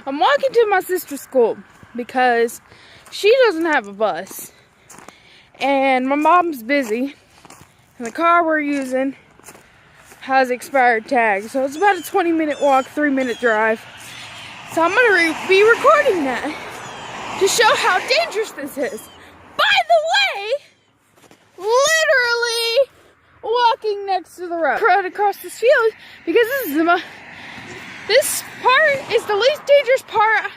I'm walking to my sister's school because she doesn't have a bus. And my mom's busy. And the car we're using has expired tags. So it's about a 20-minute walk, 3-minute drive. So I'm going to be recording that to show how dangerous this is. By the way, literally walking next to the road. Right across this field because this part is the least dangerous part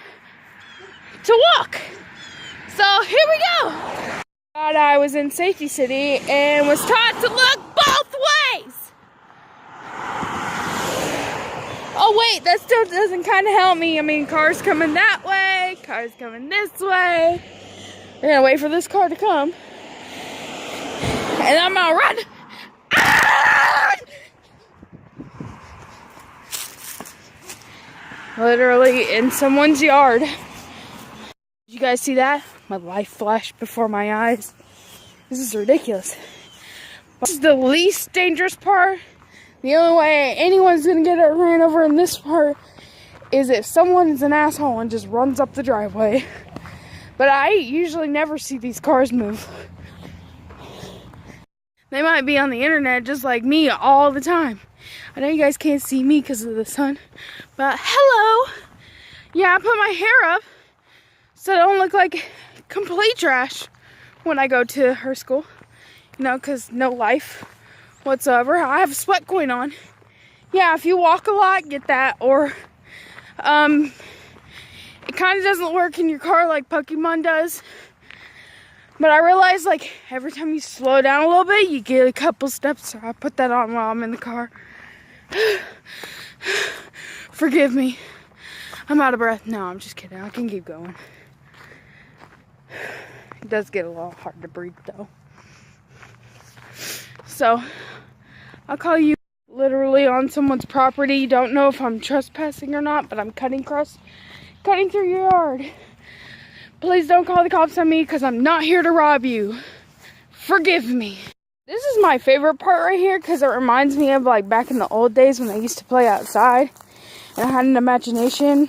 to walk. So here we go. I was in Safety City and was taught to look both ways. Oh wait, that still doesn't kind of help me. I mean, cars coming that way, cars coming this way. We're gonna wait for this car to come. And I'm gonna run. Ah! Literally in someone's yard. Did you guys see that? My life flashed before my eyes. This is ridiculous. This is the least dangerous part. The only way anyone's gonna get ran over in this part is if someone's an asshole and just runs up the driveway. But I usually never see these cars move. They might be on the internet just like me all the time. I know you guys can't see me because of the sun, but hello. Yeah, I put my hair up so I don't look like complete trash when I go to her school. You know, because no life whatsoever. I have sweat going on. Yeah, if you walk a lot, get that. Or, it kind of doesn't work in your car like Pokemon does. But I realize, like, every time you slow down a little bit, you get a couple steps. So I put that on while I'm in the car. Forgive me. I'm out of breath. No, I'm just kidding. I can keep going. It does get a little hard to breathe, though. So, I'll call you literally on someone's property. Don't know if I'm trespassing or not, but I'm cutting through your yard. Please don't call the cops on me because I'm not here to rob you. Forgive me. This is my favorite part right here because it reminds me of like back in the old days when I used to play outside and I had an imagination.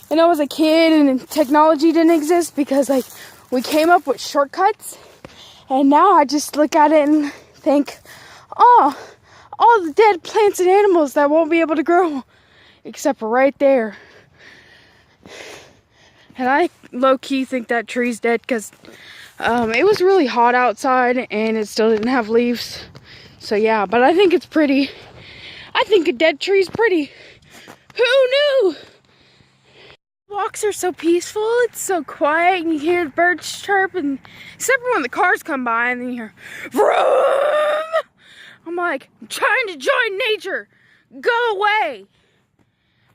And I was a kid and technology didn't exist because like we came up with shortcuts. And now I just look at it and think, oh, all the dead plants and animals that won't be able to grow except for right there. And I low-key think that tree's dead because it was really hot outside and it still didn't have leaves. So yeah, but I think it's pretty. I think a dead tree's pretty. Who knew? Walks are so peaceful. It's so quiet and you hear the birds chirp, and except for when the cars come by and then you hear vroom. I'm like, I'm trying to join nature. Go away.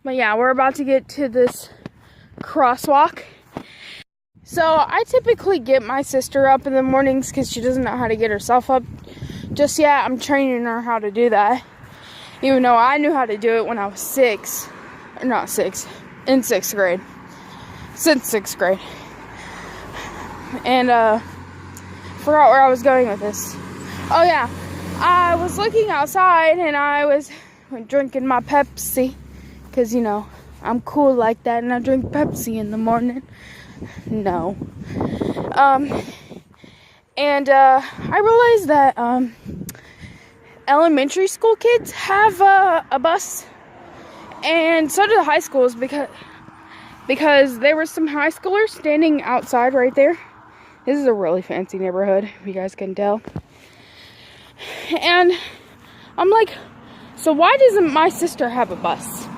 But yeah, we're about to get to this crosswalk. So I typically get my sister up in the mornings because she doesn't know how to get herself up just yet. I'm training her how to do that, even though I knew how to do it when I was in 6th grade. Since 6th grade. And forgot where I was going with this. Oh yeah, I was looking outside and I was drinking my Pepsi because you know I'm cool like that and I drink Pepsi in the morning. No. And I realized that elementary school kids have a bus, and so do the high schools because there were some high schoolers standing outside right there. This is a really fancy neighborhood, if you guys can tell. And I'm like, so why doesn't my sister have a bus?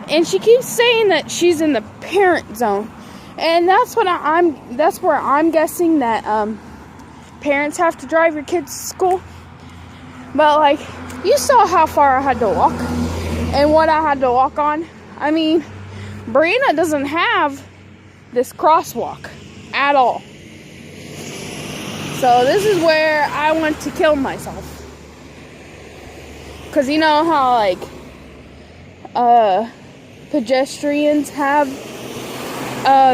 And she keeps saying that she's in the parent zone. And that's where I'm guessing that parents have to drive your kids to school. But like, you saw how far I had to walk and what I had to walk on. I mean, Brianna doesn't have this crosswalk at all. So this is where I want to kill myself. Because you know how like pedestrians have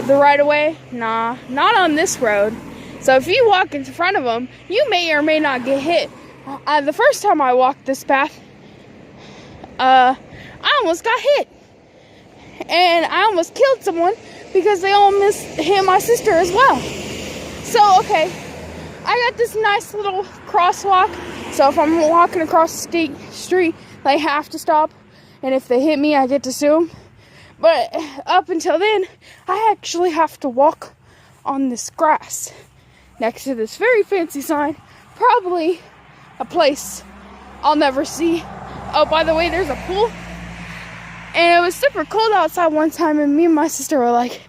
the right of way? Nah, not on this road. So if you walk in front of them, you may or may not get hit. The first time I walked this path, I almost got hit. and I almost killed someone because they almost hit my sister as well. So, okay, I got this nice little crosswalk. So if I'm walking across the street, they have to stop. And if they hit me, I get to sue them. But up until then, I actually have to walk on this grass next to this very fancy sign. Probably a place I'll never see. Oh, by the way, there's a pool. And it was super cold outside one time, and me and my sister were like,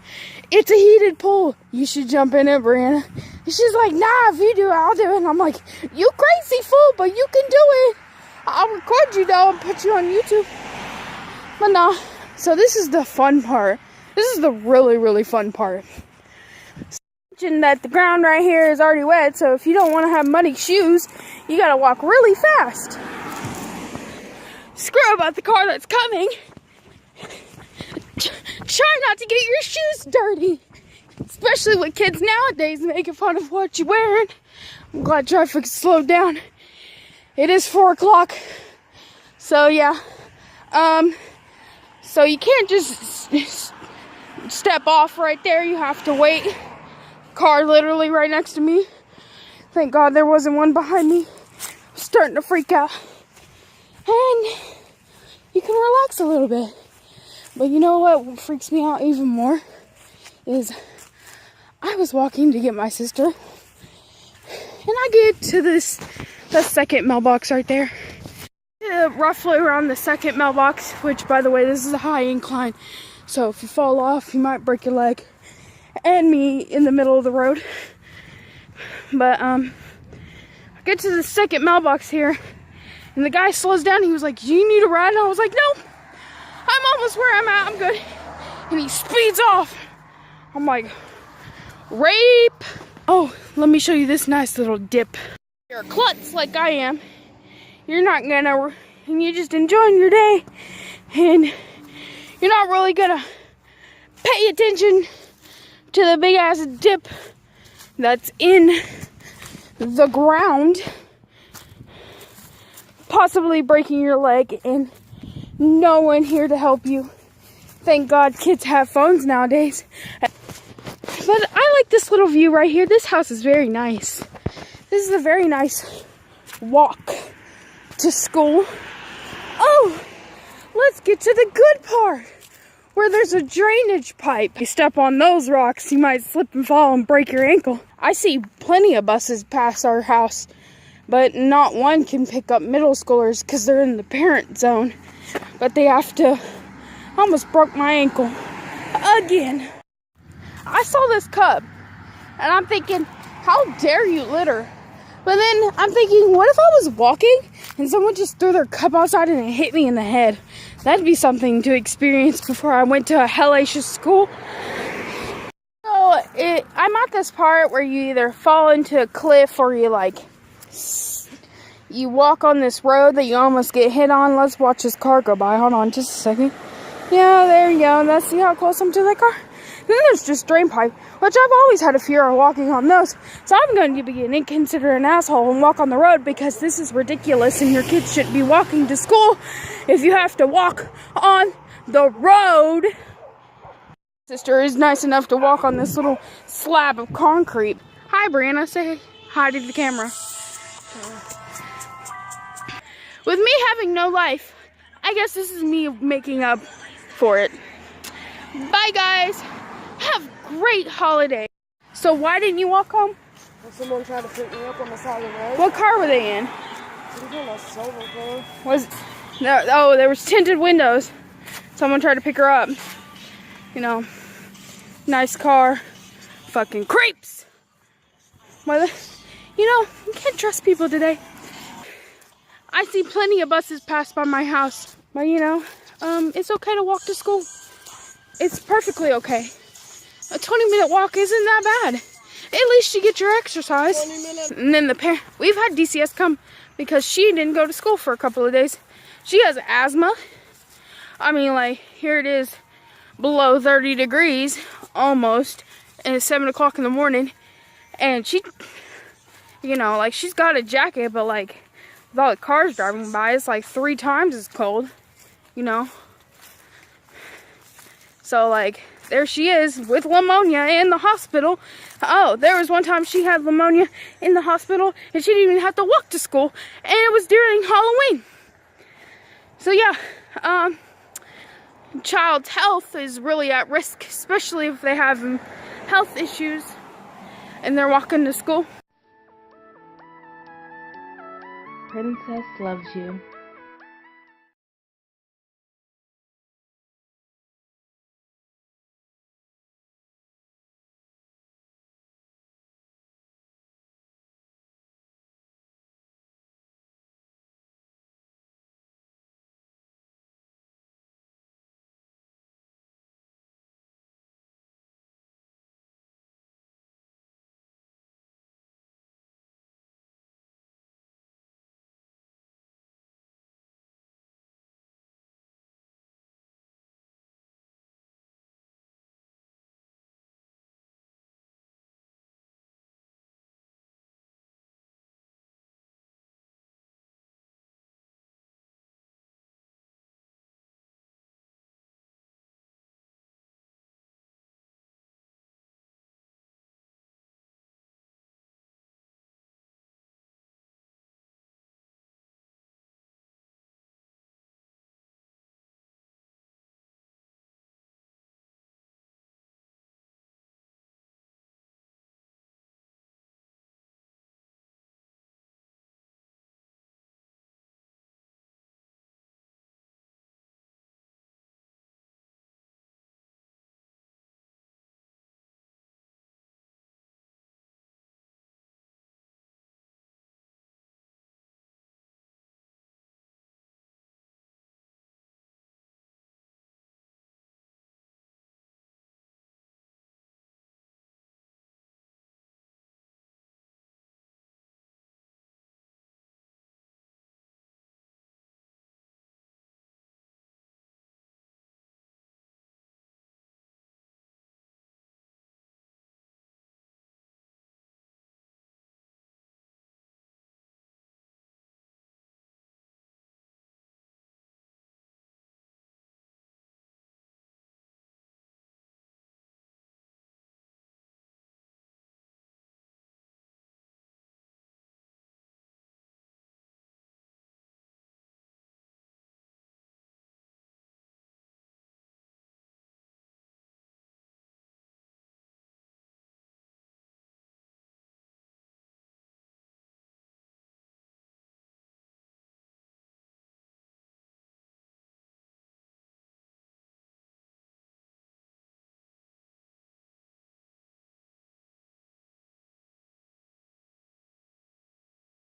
it's a heated pool. You should jump in it, Brianna. And she's like, nah, if you do it, I'll do it. And I'm like, you crazy fool, but you can do it. I'll record you, though, and put you on YouTube. But nah. So this is the fun part. This is the really, really fun part. Mention that the ground right here is already wet, so if you don't want to have muddy shoes, you gotta walk really fast. Screw about the car that's coming. Try not to get your shoes dirty. Especially with kids nowadays making fun of what you're wearing. I'm glad traffic slowed down. It is 4 o'clock. So yeah. So you can't just step off right there. You have to wait. Car literally right next to me. Thank God there wasn't one behind me. I'm starting to freak out. And you can relax a little bit. But you know what freaks me out even more? Is I was walking to get my sister. And I get to the second mailbox right there. Roughly around the second mailbox, which by the way, this is a high incline, so if you fall off you might break your leg, and me in the middle of the road. But I get to the second mailbox here, and the guy slows down. He was like, do you need a ride? And I was like, no, I'm almost where I'm at, I'm good. And he speeds off. I'm like, rape. Oh, let me show you this nice little dip. You're a klutz like I am, you're not gonna, and you're just enjoying your day, and you're not really gonna pay attention to the big ass dip that's in the ground, possibly breaking your leg, and no one here to help you. Thank God kids have phones nowadays. But I like this little view right here. This house is very nice. This is a very nice walk to school. Oh, let's get to the good part, where there's a drainage pipe. You step on those rocks, you might slip and fall and break your ankle. I see plenty of buses pass our house, but not one can pick up middle schoolers because they're in the parent zone. But they have to. I almost broke my ankle again. I saw this cub, and I'm thinking, how dare you litter? But then I'm thinking, what if I was walking and someone just threw their cup outside and it hit me in the head? That'd be something to experience before I went to a hellacious school. So I'm at this part where you either fall into a cliff or you walk on this road that you almost get hit on. Let's watch this car go by. Hold on just a second. Yeah, there you go. Let's see how close I'm to that car. Then there's just drain pipe, which I've always had a fear of walking on those. So I'm going to be an inconsiderate asshole and walk on the road because this is ridiculous and your kids shouldn't be walking to school if you have to walk on the road. Sister is nice enough to walk on this little slab of concrete. Hi, Brianna. Say hi to the camera. With me having no life, I guess this is me making up for it. Bye, guys. Have a great holiday. So why didn't you walk home? Well, someone tried to pick me up on the side of the road. What car were they in? A silver car. There was tinted windows. Someone tried to pick her up. You know, nice car. Fucking creeps. You can't trust people today. I see plenty of buses pass by my house, but it's okay to walk to school. It's perfectly okay. A 20-minute walk isn't that bad. At least you get your exercise. 20 minutes. And then we've had DCS come because she didn't go to school for a couple of days. She has asthma. I mean, here it is below 30 degrees almost, and it's 7 o'clock in the morning. And she, she's got a jacket, but with all the cars driving by, it's 3 times as cold, So like, there she is with pneumonia in the hospital. Oh, there was one time she had pneumonia in the hospital and she didn't even have to walk to school, and it was during Halloween. So yeah, child's health is really at risk, especially if they have health issues and they're walking to school. Princess loves you.